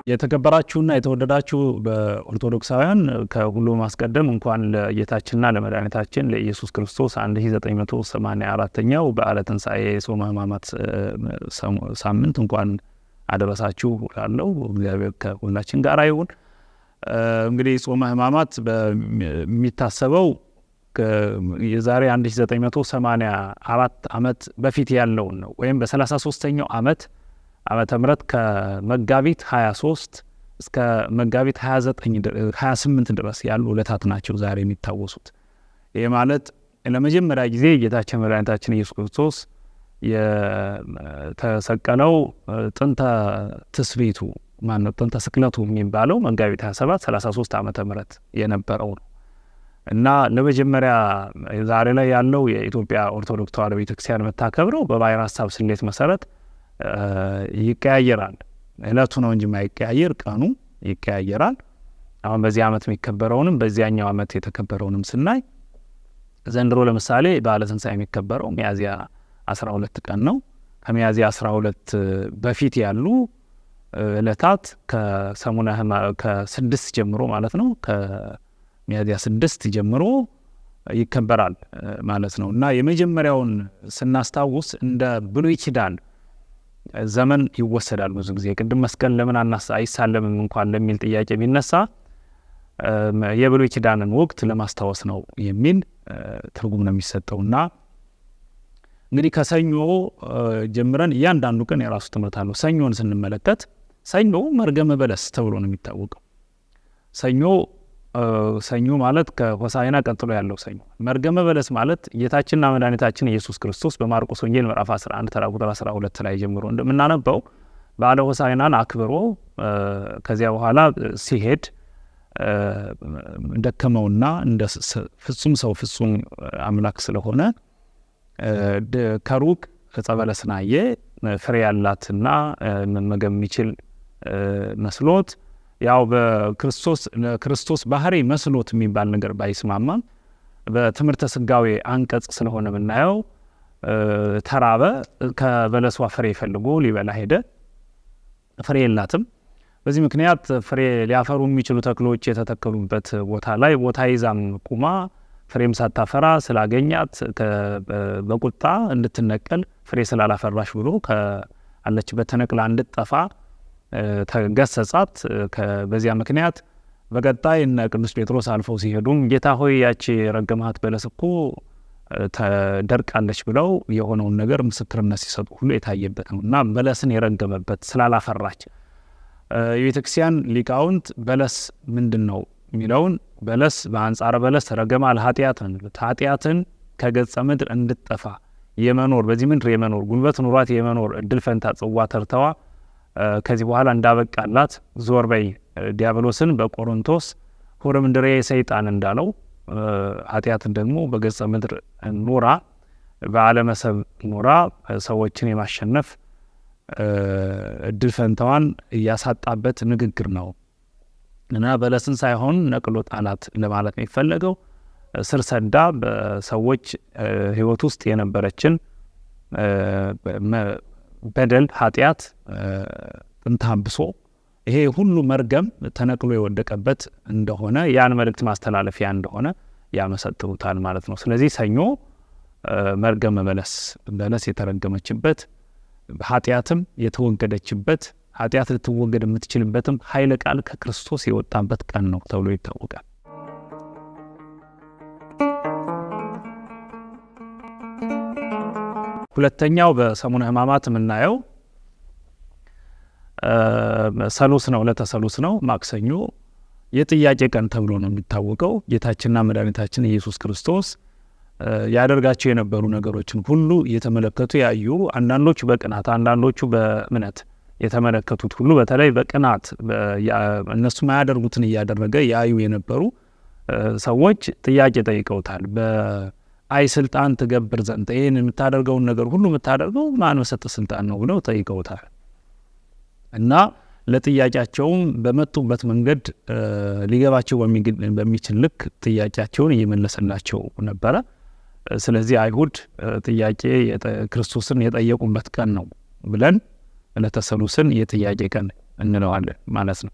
የተከበራችሁና የተወደዳችሁ በኦርቶዶክሳውያን ከሁሉ ማስቀደም እንኳን ለጌታችንና ለመድኃኒታችን ለኢየሱስ ክርስቶስ 1984ኛው በዓለ ትንሣኤ ጾመ ሕማማት ሳምንት እንኳን አደረሳችሁ እላለሁ። እግዚአብሔር ከሁላችን ጋር ይሁን። እንግዲህ ጾመ ሕማማት በሚታሰበው የዛሬ 1984 ዓመት በፊት ያለውን ነው። ወይም በ33ኛው ዓመተ ምህረት ከመጋቢት 23 እስከ መጋቢት 28 ድረስ ያሉ ዕለታት ናቸው ዛሬ የሚታወሱት። ይህ ማለት ለመጀመሪያ ጊዜ ጌታችን መድኃኒታችን ኢየሱስ ክርስቶስ የተሰቀለው ጥንተ ትስብእቱ ማነው ጥንተ ስቅለቱ የሚባለው መጋቢት 27 33 ዓመተ ምህረት የነበረው ነው እና ለመጀመሪያ ዛሬ ላይ ያለው የኢትዮጵያ ኦርቶዶክስ ተዋሕዶ ቤተክርስቲያን የምታከብረው በባሕረ ሐሳብ ስሌት መሰረት ይቀያየራል። እለቱ ነው እንጂ ማይቀያየር ቀኑ ይቀያየራል። አሁን በዚህ ዓመት የሚከበረውንም በዚያኛው ዓመት የተከበረውንም ስናይ ዘንድሮ ለምሳሌ በዓለ ትንሣኤ የሚከበረው ሚያዝያ 12 ቀን ነው። ከሚያዝያ 12 በፊት ያሉ ዕለታት ከሰሙነ ከ6 ጀምሮ ማለት ነው ከሚያዝያ 6 ጀምሮ ይከበራል ማለት ነው እና የመጀመሪያውን ስናስታውስ እንደ ብሉይ ኪዳን ዘመን ይወሰዳል። ብዙ ጊዜ ቅድም መስቀል ለምን አይሳለምም እንኳን ለሚል ጥያቄ ቢነሳ የብሉይ ኪዳንን ወቅት ለማስታወስ ነው የሚል ትርጉም ነው የሚሰጠውና እንግዲህ ከሰኞ ጀምረን እያንዳንዱ ቀን የራሱ ትምህርት አለው። ሰኞን ስንመለከት ሰኞ መርገመ በለስ ተብሎ ነው የሚታወቀው። ሰኞ ማለት ከሆሳዕና ቀጥሎ ያለው ሰኞ። መርገመ በለስ ማለት ጌታችንና መድኃኒታችን ኢየሱስ ክርስቶስ በማርቆስ ወንጌል ምዕራፍ 11 ተራ ቁጥር 12 ላይ ጀምሮ እንደምናነበው በዓለ ሆሳዕናን አክብሮ ከዚያ በኋላ ሲሄድ ደከመውና እንደ ፍጹም ሰው ፍጹም አምላክ ስለሆነ ከሩቅ ዕፀ በለስን አየ። ፍሬ ያላትና መመገብ የሚችል መስሎት ያው በክርስቶስ ባህሪ መስሎት የሚባል ነገር ባይስማማም በትምህርተ ስጋዌ አንቀጽ ስለሆነ የምናየው ተራበ። ከበለሷ ፍሬ ፈልጎ ሊበላ ሄደ። ፍሬ የላትም። በዚህ ምክንያት ፍሬ ሊያፈሩ የሚችሉ ተክሎች የተተከሉበት ቦታ ላይ ቦታ ይዛም ቁማ ፍሬም ሳታፈራ ስላገኛት በቁጣ እንድትነቀል ፍሬ ስላላፈራሽ ብሎ ከአለችበት ተነቅላ እንድትጠፋ ተገሰጻት። በዚያ ምክንያት በቀጣይ እነ ቅዱስ ጴጥሮስ አልፈው ሲሄዱም ጌታ ሆይ ያቺ ረገማት በለስ እኮ ደርቃለች ብለው የሆነውን ነገር ምስክርነት ሲሰጡ ሁሉ የታየበት ነው እና በለስን የረገመበት ስላላፈራች የቤተክርስቲያን ሊቃውንት በለስ ምንድን ነው የሚለውን በለስ በአንጻረ በለስ ረገማ ኃጢአትን ከገጸ ምድር እንድጠፋ የመኖር በዚህ ምድር የመኖር ጉልበት ኑሯት የመኖር እድል ፈንታ ጽዋ ተርተዋ ከዚህ በኋላ እንዳበቃላት ዞር በይ ዲያብሎስን በቆሮንቶስ ሆረ ምንድሬ ሰይጣን እንዳለው ኃጢአትን ደግሞ በገጸ ምድር ኑራ በዓለመ ሰብ ኑራ ሰዎችን የማሸነፍ እድል ፈንታዋን እያሳጣበት ንግግር ነው እና በለስን ሳይሆን ነቅሎ ጣላት ለማለት ነው የሚፈለገው። ስር ሰዳ በሰዎች ሕይወት ውስጥ የነበረችን በደል ኃጢአት ጥንታብሶ ይሄ ሁሉ መርገም ተነቅሎ የወደቀበት እንደሆነ ያን መልእክት ማስተላለፊያ እንደሆነ ያመሰጥሩታል ማለት ነው። ስለዚህ ሰኞ መርገመ በለስ የተረገመችበት ኃጢአትም የተወገደችበት ኃጢአት ልትወገድ የምትችልበትም ኃይለ ቃል ከክርስቶስ የወጣበት ቀን ነው ተብሎ ይታወቃል። ሁለተኛው በሰሙነ ሕማማት የምናየው ሰሉስ ነው። ዕለተ ሰሉስ ነው። ማክሰኞ የጥያቄ ቀን ተብሎ ነው የሚታወቀው። ጌታችንና መድኃኒታችን ኢየሱስ ክርስቶስ ያደርጋቸው የነበሩ ነገሮችን ሁሉ እየተመለከቱ ያዩ፣ አንዳንዶቹ በቅናት አንዳንዶቹ በእምነት የተመለከቱት ሁሉ በተለይ በቅናት እነሱ ማያደርጉትን እያደረገ ያዩ የነበሩ ሰዎች ጥያቄ ጠይቀውታል። በአይ ስልጣን ትገብር ዘንድ ይህን የምታደርገውን ነገር ሁሉ የምታደርገው ማን በሰጠህ ስልጣን ነው ብለው ጠይቀውታል እና ለጥያቄያቸውም በመጡበት መንገድ ሊገባቸው በሚችል ልክ ጥያቄያቸውን እየመለሰላቸው ነበረ። ስለዚህ አይሁድ ጥያቄ ክርስቶስን የጠየቁበት ቀን ነው ብለን ዕለተ ሰሉስን የጥያቄ ቀን እንለዋለን ማለት ነው።